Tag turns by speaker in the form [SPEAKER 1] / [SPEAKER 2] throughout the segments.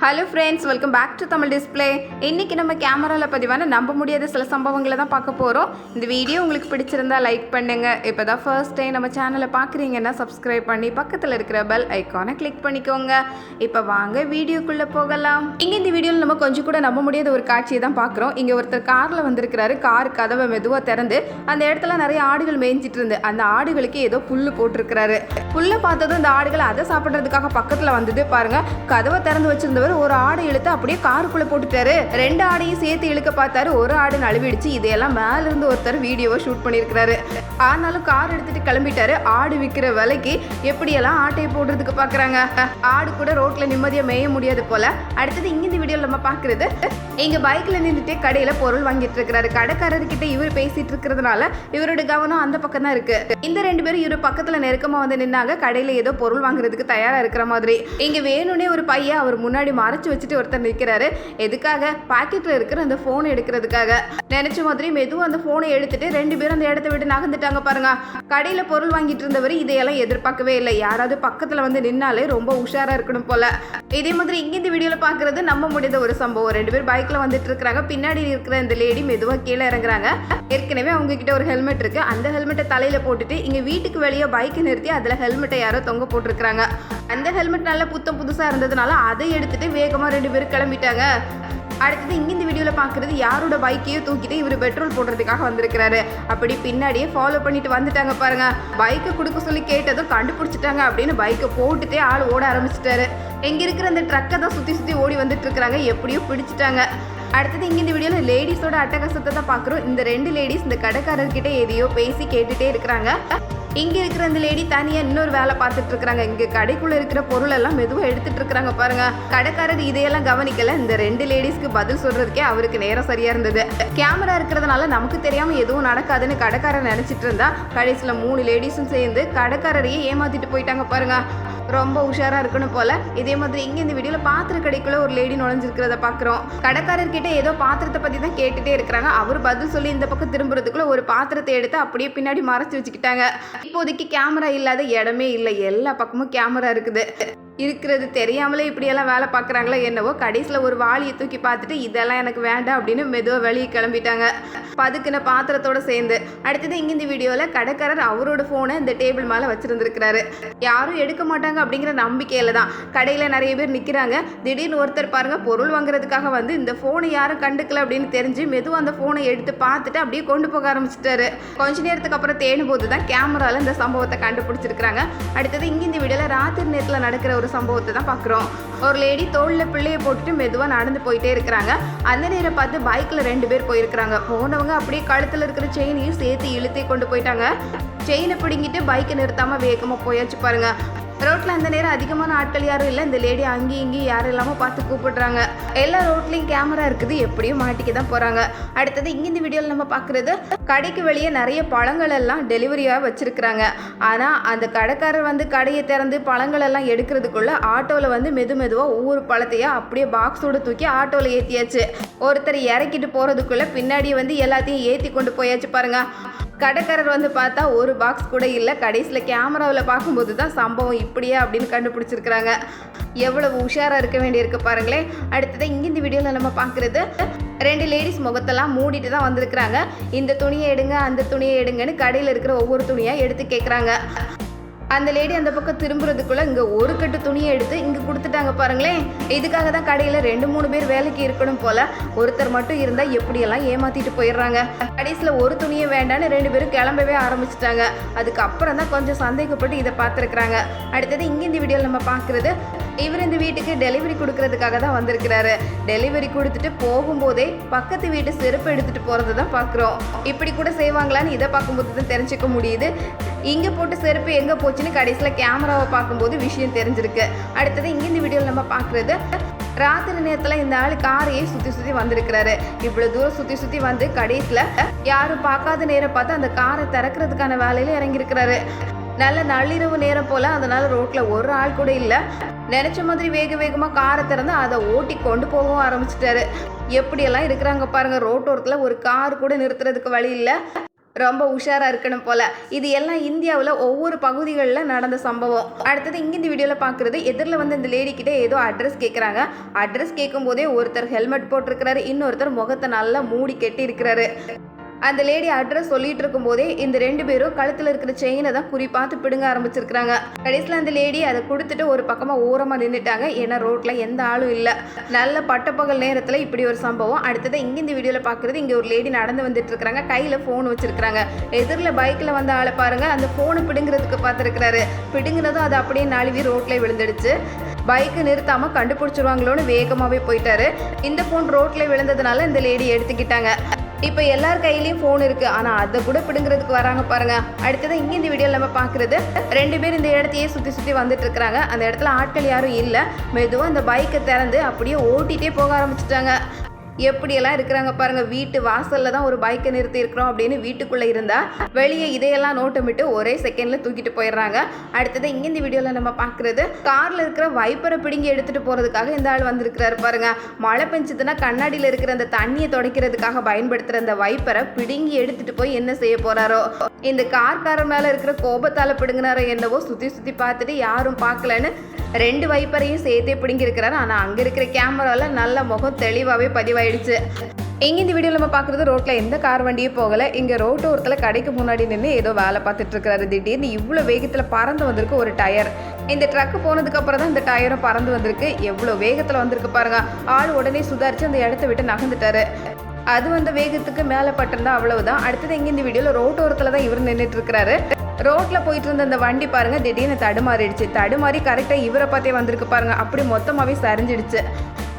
[SPEAKER 1] Hello friends, welcome back to Tamil display. இன்றைக்கி நம்ம கேமராவில் பதிவான நம்ப முடியாத சில சம்பவங்களை தான் பார்க்க போகிறோம். இந்த வீடியோ உங்களுக்கு பிடிச்சிருந்தா லைக் பண்ணுங்கள். இப்போ தான் ஃபர்ஸ்ட் டைம் நம்ம சேனலை பார்க்குறீங்கன்னா சப்ஸ்கிரைப் பண்ணி பக்கத்தில் இருக்கிற பெல் ஐக்கானை கிளிக் பண்ணிக்கோங்க. இப்போ வாங்க வீடியோக்குள்ளே போகலாம். இங்கே இந்த வீடியோவில் நம்ம கொஞ்சம் கூட நம்ப முடியாத ஒரு காட்சியை தான் பார்க்குறோம். இங்கே ஒருத்தர் காரில் வந்திருக்கிறாரு. கார் கதவை மெதுவாக திறந்து அந்த இடத்துல நிறைய ஆடுகள் மேய்ஞ்சிட்டு இருந்து அந்த ஆடுகளுக்கு ஏதோ புல்லு போட்டிருக்கிறாரு. புல்லை பார்த்ததும் இந்த ஆடுகள் அதை சாப்பிட்றதுக்காக பக்கத்தில் வந்தது. பாருங்க, கதவை திறந்து வச்சிருந்தவர் ஒரு ஆடை இழுத்து அப்படியே காருக்குள்ள போட்டுட்டாரு. ரெண்டு ஆடையும் சேர்த்து இழுக்க பார்த்தாரு. ஒரு ஆடு நழுவிடுச்சு. இதையெல்லாம் மேல இருந்து ஒருத்தர் வீடியோவை ஷூட் பண்ணியிருக்கிறாரு. ஆனாலும் கார் எடுத்துட்டு கிளம்பிட்டாரு. ஆடு விற்கிற விலைக்கு எப்படியெல்லாம் ஆட்டையை போடுறதுக்கு பாக்குறாங்க. ஆடு கூட ரோட்ல நிம்மதியா மேய முடியாது போல. அடுத்தது இங்க இந்த வீடியோல நம்ம பாக்குறது, இங்க பைக்ல நின்றுட்டு கடையில பொருள் வாங்கிட்டு இருக்கிறாரு. கடைக்காரர்கிட்ட இவர் பேசிட்டு இருக்கிறதுனால இவரோட கவனம் அந்த பக்கம் தான் இருக்கு. இந்த ரெண்டு பேரும் இவரு பக்கத்துல நெருக்கமா வந்து நின்னாங்க. கடையில ஏதோ பொருள் வாங்குறதுக்கு தயாரா இருக்கிற மாதிரி. இங்க வேணும்னே ஒரு பையன் அவர் முன்னாடி மறைச்சு வச்சுட்டு ஒருத்தர் நிற்கிறாரு. எதுக்காக? பாக்கெட்ல இருக்கிற அந்த போனை எடுக்கிறதுக்காக. நினைச்ச மாதிரி மெதுவா அந்த போனை எடுத்துட்டு ரெண்டு பேரும் அந்த இடத்த விட்டு நகர்ந்துட்டாங்க. பாருங்க, கடையில பொருள் வாங்கிட்டு இருந்தவர் இதையெல்லாம் எதிர்பார்க்கவே இல்லை. யாராவது பக்கத்துல வந்து நின்னாலே ரொம்ப உஷாரா இருக்கணும் போல. இதே மாதிரி இங்க இந்த வீடியோல பாக்குறது நம்ப முடியாத ஒரு சம்பவம். ரெண்டு பேர் பைக்ல வந்துட்டு இருக்காங்க. பின்னாடி இருக்கிற இந்த லேடி மெதுவா கீழே இறங்குறாங்க. ஏற்கனவே அவங்க கிட்ட ஒரு ஹெல்மெட் இருக்கு. அந்த ஹெல்மெட்டை தலையில போட்டுட்டு இங்க வீட்டுக்கு வெளியே பைக்கை நிறுத்தி அதுல ஹெல்மெட்டை யாரோ தொங்க போட்டிருக்காங்க. அந்த ஹெல்மெட் நல்ல புத்தம் புதுசா இருந்ததுனால அதை எடுத்துட்டு வேகமா ரெண்டு பேரும் கிளம்பிட்டாங்க. அடுத்தது இங்க இந்த வீடியோல பாக்குறது, யாரோட பைக்கையோ தூக்கிட்டு இவர் பெட்ரோல் போடுறதுக்காக வந்திருக்கிறாரு. அப்படி பின்னாடியே ஃபாலோ பண்ணிட்டு வந்துட்டாங்க. பாருங்க, பைக்கை கொடுக்க சொல்லி கேட்டதும் கண்டுபிடிச்சிட்டாங்க அப்படின்னு பைக்கை போட்டுட்டே ஆள் ஓட ஆரம்பிச்சிட்டாரு. எங்க இருக்கிற அந்த ட்ரக்கை தான் சுத்தி சுத்தி ஓடி வந்துட்டு இருக்கிறாங்க. எப்படியோ பிடிச்சிட்டாங்க. அடுத்தது இங்க இந்த வீடியோல லேடிஸோட அட்டகாசத்தை தான் பாக்குறோம். இந்த ரெண்டு லேடிஸ் இந்த கடைக்காரர்கிட்ட எதையோ பேசி கேட்டுட்டே இருக்கிறாங்க. இங்க இருக்கிற இந்த லேடி தனியா இன்னொரு வேலை பார்த்துட்டு இருக்காங்க. இங்க கடைக்குள்ள இருக்கிற பொருள் எல்லாம் மெதுவா எடுத்துட்டு இருக்காங்க. பாருங்க, கடைக்காரர் இதையெல்லாம் கவனிக்கல. இந்த ரெண்டு லேடிஸ்க்கு பதில் சொல்றதுக்கே அவருக்கு நேரம் சரியா இருந்தது. கேமரா இருக்கிறதுனால நமக்கு தெரியாம எதுவும் நடக்காதுன்னு கடைக்காரர் நினைச்சிட்டு இருந்தா கடைசியில 3 லேடிஸும் சேர்ந்து கடைக்காரரையே ஏமாத்திட்டு போயிட்டாங்க. பாருங்க, ரொம்ப உஷாரா இருக்கணும் போல. இதே மாதிரி இங்க இந்த வீடியோல பாத்திர கடைக்குள்ள ஒரு லேடி நுழைஞ்சிருக்கிறத பாக்குறோம். கடைக்காரர்கிட்ட ஏதோ பாத்திரத்தை பத்தி தான் கேட்டுட்டே இருக்கிறாங்க. அவர் பதில் சொல்லி இந்த பக்கம் திரும்புறதுக்குள்ள ஒரு பாத்திரத்தை எடுத்து அப்படியே பின்னாடி மறைச்சு வச்சுக்கிட்டாங்க. இப்போதைக்கு கேமரா இல்லாத இடமே இல்லை. எல்லா பக்கமும் கேமரா இருக்குது. இருக்கிறது தெரியாமலே இப்படியெல்லாம் வேலை பார்க்குறாங்களா என்னவோ. கடைசியில் ஒரு வாளியை தூக்கி பார்த்துட்டு இதெல்லாம் எனக்கு வேண்டாம் அப்படின்னு மெதுவாக வெளியே கிளம்பிட்டாங்க, பதுக்குன பாத்திரத்தோட சேர்ந்து. அடுத்தது இங்கே இந்த வீடியோவில் கடைக்காரர் அவரோட ஃபோனை இந்த டேபிள் மேலே வச்சுருந்துருக்கிறாரு. யாரும் எடுக்க மாட்டாங்க அப்படிங்கிற நம்பிக்கையில் தான் கடையில் நிறைய பேர் நிற்கிறாங்க. திடீர்னு ஒருத்தர் பாருங்க, பொருள் வாங்குறதுக்காக வந்து இந்த ஃபோனை யாரும் கண்டுக்கல அப்படின்னு தெரிஞ்சு மெதுவாக அந்த ஃபோனை எடுத்து பார்த்துட்டு அப்படியே கொண்டு போக ஆரம்பிச்சிட்டாரு. கொஞ்ச நேரத்துக்கு அப்புறம் தேடும் போது தான் கேமராவில் இந்த சம்பவத்தை கண்டுபிடிச்சிருக்கிறாங்க. அடுத்தது இங்கே இந்த வீடியோவில் ராத்திரி நேரத்தில் நடக்கிற ஒரு சம்பவத்தை தான் பார்க்குறோம். ஒரு லேடி தோளில் பிள்ளையை போட்டுட்டு மெதுவாக நடந்து போயிட்டே இருக்கிறாங்க. அந்த நேரம் பார்த்து பைக்கில் 2 பேர் போயிருக்கிறாங்க. போனவங்க அப்படியே கழுத்தில் இருக்கிற செயினையும் சேர்த்து இழுத்தே கொண்டு போயிட்டாங்க. செயினை பிடிங்கிட்டு பைக்கை நிறுத்தாமல் வேகமாக போயாச்சு. பாருங்க, ரோட்ல அந்த நேரம் அதிகமான ஆட்கள் யாரும் இல்லை. இந்த லேடி அங்கேயும் இங்கேயும் யாரும் இல்லாமல் பார்த்து கூப்பிடுறாங்க. எல்லா ரோட்லையும் கேமரா இருக்குது. எப்படியும் மாட்டிக்க தான் போகிறாங்க. அடுத்தது இங்கே இந்த வீடியோவில் நம்ம பார்க்குறது, கடைக்கு வெளியே நிறைய பழங்கள் எல்லாம் டெலிவரியாக வச்சுருக்குறாங்க. ஆனால் அந்த கடைக்காரர் வந்து கடையை திறந்து பழங்கள் எல்லாம் எடுக்கிறதுக்குள்ள ஆட்டோவில் வந்து மெதுவாக ஒவ்வொரு பழத்தையாக அப்படியே பாக்ஸோடு தூக்கி ஆட்டோவில் ஏற்றியாச்சு. ஒருத்தர் இறக்கிட்டு போகிறதுக்குள்ளே பின்னாடியே வந்து எல்லாத்தையும் ஏற்றி கொண்டு போயாச்சு. பாருங்க, கடைக்காரர் வந்து பார்த்தா ஒரு பாக்ஸ் கூட இல்லை. கடைசியில் கேமராவில் பார்க்கும்போது தான் சம்பவம் இப்படியே அப்படின்னு கண்டுபிடிச்சிருக்கிறாங்க. எவ்வளவு உஷாராக இருக்க வேண்டியிருக்கு பாருங்களேன். அடுத்தது இங்கே இந்த வீடியோவில் நம்ம பார்க்குறது, 2 லேடிஸ் முகத்தெல்லாம் மூடிட்டு தான் வந்திருக்கிறாங்க. இந்த துணியை எடுங்க, அந்த துணியை எடுங்கன்னு கடையில் இருக்கிற ஒவ்வொரு துணியாக எடுத்து கேட்குறாங்க. அந்த லேடி அந்த பக்கம் திரும்புறதுக்குள்ள இங்கே ஒரு கட்டு துணியை எடுத்து இங்கே கொடுத்துட்டாங்க. பாருங்களேன், இதுக்காக தான் கடையில் 2-3 பேர் வேலைக்கு இருக்கணும் போல. ஒருத்தர் மட்டும் இருந்தால் எப்படியெல்லாம் ஏமாத்திட்டு போயிடுறாங்க. கடைசியில் ஒரு துணியை வேண்டான்னு 2 பேரும் கிளம்பவே ஆரம்பிச்சிட்டாங்க. அதுக்கப்புறம் தான் கொஞ்சம் சந்தேகப்பட்டு இதை பார்த்துருக்குறாங்க. அடுத்தது இங்கே இந்த வீடியோவில் நம்ம பார்க்குறது, இவர் இந்த வீட்டுக்கு டெலிவரி கொடுக்கறதுக்காக தான் வந்திருக்கிறாரு. டெலிவரி கொடுத்துட்டு போகும்போதே பக்கத்து வீட்டு செருப்பு எடுத்துகிட்டு போகிறது தான் பார்க்குறோம். இப்படி கூட செய்வாங்களான்னு இதை பார்க்கும்போது தான் தெரிஞ்சுக்க முடியுது. இங்கே போட்டு செருப்பு எங்கே போச்சுன்னு கடைசியில் கேமராவை பார்க்கும்போது விஷயம் தெரிஞ்சிருக்கு. அடுத்தது இங்கே இந்த வீடியோவில் நம்ம பார்க்குறது, ராத்திரி நேரத்தில் இந்த ஆள் காரையே சுற்றி வந்திருக்கிறாரு. இவ்வளோ தூரம் சுற்றி வந்து கடைசியில் யாரும் பார்க்காத நேரம் பார்த்து அந்த காரை திறக்கிறதுக்கான வேலையில் இறங்கியிருக்கிறாரு. நல்ல நள்ளிரவு நேரம் போல், அதனால ரோட்டில் ஒரு ஆள் கூட இல்லை. நினச்ச மாதிரி வேகமாக காரை திறந்து அதை ஓட்டி கொண்டு போகவும் ஆரம்பிச்சிட்டாரு. எப்படியெல்லாம் இருக்கிறாங்க பாருங்கள். ரோட்டோரத்தில் ஒரு கார் கூட நிறுத்துறதுக்கு வழி இல்லை. ரொம்ப உஷாராக இருக்கணும் போல். இது எல்லாம் இந்தியாவில் ஒவ்வொரு பகுதிகளில் நடந்த சம்பவம். அடுத்தது இங்கே இந்த வீடியோவில் பார்க்குறது, எதிரில் வந்து இந்த லேடி கிட்டே ஏதோ அட்ரஸ் கேட்குறாங்க. அட்ரஸ் கேட்கும் போதே ஒருத்தர் ஹெல்மெட் போட்டிருக்கிறாரு, இன்னொருத்தர் முகத்தை நல்லா மூடி கட்டி இருக்கிறாரு. அந்த லேடி அட்ரஸ் சொல்லிட்டு இருக்கும் போதே இந்த 2 பேரும் கழுத்தில் இருக்கிற செயினை தான் குறி பார்த்து பிடுங்க ஆரம்பிச்சிருக்கிறாங்க. கடைசியில் அந்த லேடி அதை கொடுத்துட்டு ஒரு பக்கமாக ஓரமாக நின்றுட்டாங்க. ஏன்னா ரோட்டில் எந்த ஆளும் இல்லை. நல்ல பட்டப்பகல் நேரத்தில் இப்படி ஒரு சம்பவம். அடுத்தது இங்கே இந்த வீடியோவில் பார்க்குறது, இங்கே ஒரு லேடி நடந்து வந்துட்டு இருக்கிறாங்க, கையில் ஃபோன் வச்சிருக்கிறாங்க. எதிரில் பைக்கில் வந்த ஆளை பாருங்க, அந்த ஃபோனை பிடுங்கிறதுக்கு பார்த்துருக்கிறாரு. பிடுங்கினதும் அது அப்படியே நழுவி ரோட்டில் விழுந்துடுச்சு. பைக்கு நிறுத்தாமல் கண்டுபிடிச்சிருவாங்களோன்னு வேகமாகவே போயிட்டாரு. இந்த ஃபோன் ரோட்டில் விழுந்ததுனால இந்த லேடி எடுத்துக்கிட்டாங்க. இப்போ எல்லார் கையிலையும் ஃபோன் இருக்குது, ஆனால் அதை கூட பிடுங்கிறதுக்கு வராங்க பாருங்க. அடுத்தது இங்கே இந்த வீடியோவில் நம்ம பார்க்குறது, 2 பேர் இந்த இடத்தையே சுற்றி வந்துட்டு இருக்கிறாங்க. அந்த இடத்துல ஆட்கள் யாரும் இல்லை. மெதுவாக அந்த பைக்கை திறந்து அப்படியே ஓட்டிகிட்டே போக ஆரம்பிச்சிட்டாங்க. எப்படியெல்லாம் இருக்கிறாங்க பாருங்கள். வீட்டு வாசலில் தான் ஒரு பைக்கை நிறுத்தி இருக்கிறோம் அப்படின்னு வீட்டுக்குள்ளே இருந்தால் வெளியே இதையெல்லாம் நோட்டமிட்டு ஒரே செகண்டில் தூக்கிட்டு போயிடுறாங்க. அடுத்தது இங்கே இந்த வீடியோவில் நம்ம பார்க்குறது, காரில் இருக்கிற வைப்பரை பிடுங்கி எடுத்துகிட்டு போகிறதுக்காக இந்த ஆள் வந்திருக்கிறாரு பாருங்கள். மழை பெஞ்சதுன்னா கண்ணாடியில் இருக்கிற அந்த தண்ணியை துடைக்கிறதுக்காக பயன்படுத்துகிற அந்த வைப்பரை பிடுங்கி எடுத்துகிட்டு போய் என்ன செய்ய போகிறாரோ. இந்த கார்காரர் மேலே இருக்கிற கோபத்தால் பிடுங்கினாரோ என்னவோ, சுற்றி பார்த்துட்டு யாரும் பார்க்கலன்னு 2 வைப்பரையும் சேர்த்தே பிடுங்கி இருக்கிறாரு. ஆனால் அங்கே இருக்கிற கேமராவில் நல்ல முகம் தெளிவாகவே பதிவாயிடுச்சு. இங்கே இந்த வீடியோவில் நம்ம பார்க்குறது, ரோட்டில் எந்த கார் வண்டியும் போகலை. இங்கே ரோட்டோரத்தில் கடைக்கு முன்னாடி நின்று ஏதோ வேலை பார்த்துட்டு இருக்கிறாரு. திடீர்னு இவ்வளோ வேகத்தில் பறந்து வந்திருக்கு ஒரு டயர். இந்த ட்ரக்கு போனதுக்கப்புறம் தான் இந்த டயரும் பறந்து வந்திருக்கு. எவ்வளோ வேகத்தில் வந்திருக்கு பாருங்க. ஆள் உடனே சுதாரித்து அந்த இடத்த விட்டு நகர்ந்துட்டாரு. அது வந்த வேகத்துக்கு மேலே பட்டிருந்தா அவ்வளவுதான். அடுத்தது இங்கே இந்த வீடியோவில் ரோட்டோரத்தில் தான் இவர் நின்றுட்டு இருக்கிறாரு. ரோட்டில் போயிட்டு இருந்த அந்த வண்டி பாருங்க, திடீர்னு தடுமாறிடுச்சு. தடுமாறி கரெக்டாக இவரை பார்த்தே வந்திருக்கு பாருங்க. அப்படி மொத்தமாகவே சரிஞ்சிடுச்சு.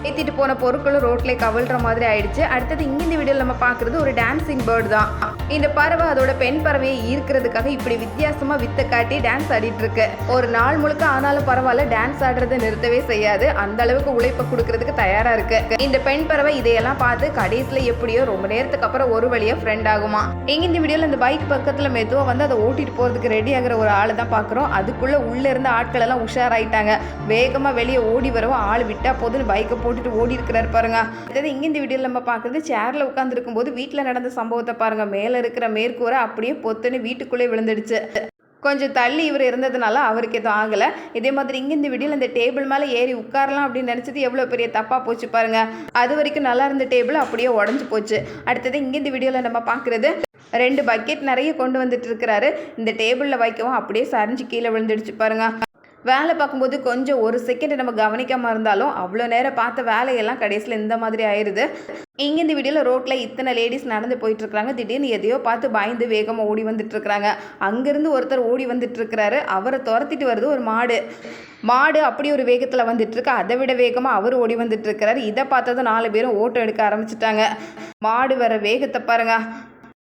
[SPEAKER 1] ஏற்றிட்டு போன பொருட்களும் ரோட்லேயே கவிழ்ற மாதிரி ஆயிடுச்சு. அடுத்தது இங்கே இந்த வீடியோவில் நம்ம பார்க்குறது ஒரு டான்ஸிங் பேர்டு தான். இந்த பறவை அதோட பெண் பறவையை ஈர்க்கிறதுக்காக இப்படி வித்தியாசமாக வித்தை காட்டி டான்ஸ் ஆடிட்டு இருக்கு. ஒரு நாள் முழுக்க ஆனாலும் பரவாயில்ல, டான்ஸ் ஆடுறதை நிறுத்தவே செய்யாது. அந்த அளவுக்கு உழைப்பை கொடுக்கறதுக்கு தயாராக இருக்கு. இந்த பெண் பறவை இதையெல்லாம் பார்த்து கடைசியில் எப்படியோ ரொம்ப நேரத்துக்கு அப்புறம் ஒரு வழியாக ஃப்ரெண்ட் ஆகுமா. இங்கே இந்த வீடியோவில் இந்த பைக் பக்கத்தில் மெதுவாக வந்து அதை ஓட்டிட்டு போகிறதுக்கு ரெடி ஆகிற ஒரு ஆளை தான் பார்க்குறோம். அதுக்குள்ளே உள்ளே இருந்த ஆட்கள் எல்லாம் உஷாராயிட்டாங்க. வேகமாக வெளியே ஓடி வரவும் ஆள் விட்டா போதுன்னு பைக்கை போட்டுட்டு ஓடி இருக்கிறாரு பாருங்க. அதாவது இங்கே இந்த வீடியோவில் நம்ம பார்க்குறது, சேரில் உட்காந்துருக்கும் போது வீட்டில் நடந்த சம்பவத்தை பாருங்க. மேலே இருக்கிற மேற்கூரை அப்படியே பொத்துன்னு வீட்டுக்குள்ளே விழுந்துடுச்சு. கொஞ்சம் தள்ளி இவர் இருந்ததுனால அவருக்கு எதுவும் ஆகலை. இதே மாதிரி இங்கே இந்த வீடியோவில் இந்த டேபிள் மேலே ஏறி உட்காரலாம் அப்படின்னு நினச்சது எவ்வளோ பெரிய தப்பாக போச்சு பாருங்க. அது வரைக்கும் நல்லா இருந்த டேபிள் அப்படியே உடஞ்சி போச்சு. அடுத்தது இங்கே இந்த வீடியோவில் நம்ம பார்க்குறது, 2 பக்கெட் நிறைய கொண்டு வந்துட்டு இருக்கிறாரு. இந்த டேபிளில் வைக்கவும் அப்படியே சரிஞ்சு கீழே விழுந்துடுச்சு பாருங்க. வேலை பார்க்கும்போது கொஞ்சம் ஒரு செகண்ட் நம்ம கவனிக்காமல் இருந்தாலும் அவ்வளோ நேரம் பார்த்த வேலையெல்லாம் கடைசியில் இந்த மாதிரி ஆயிடுது. இங்கே இந்த வீடியோவில் ரோட்டில் இத்தனை லேடிஸ் நடந்து போயிட்டுருக்காங்க. திடீர்னு எதையோ பார்த்து பயந்து வேகமாக ஓடி வந்துட்டுருக்குறாங்க. அங்கேருந்து ஒருத்தர் ஓடி வந்துட்டுருக்கிறாரு. அவரை துரத்திட்டு வருது ஒரு மாடு அப்படி ஒரு வேகத்தில் வந்துட்டுருக்கு. அதை விட வேகமாக அவர் ஓடி வந்துட்டுருக்கிறாரு. இதை பார்த்ததும் 4 பேரும் ஓட்டம் எடுக்க ஆரம்பிச்சிட்டாங்க. மாடு வர வேகத்தை பாருங்க.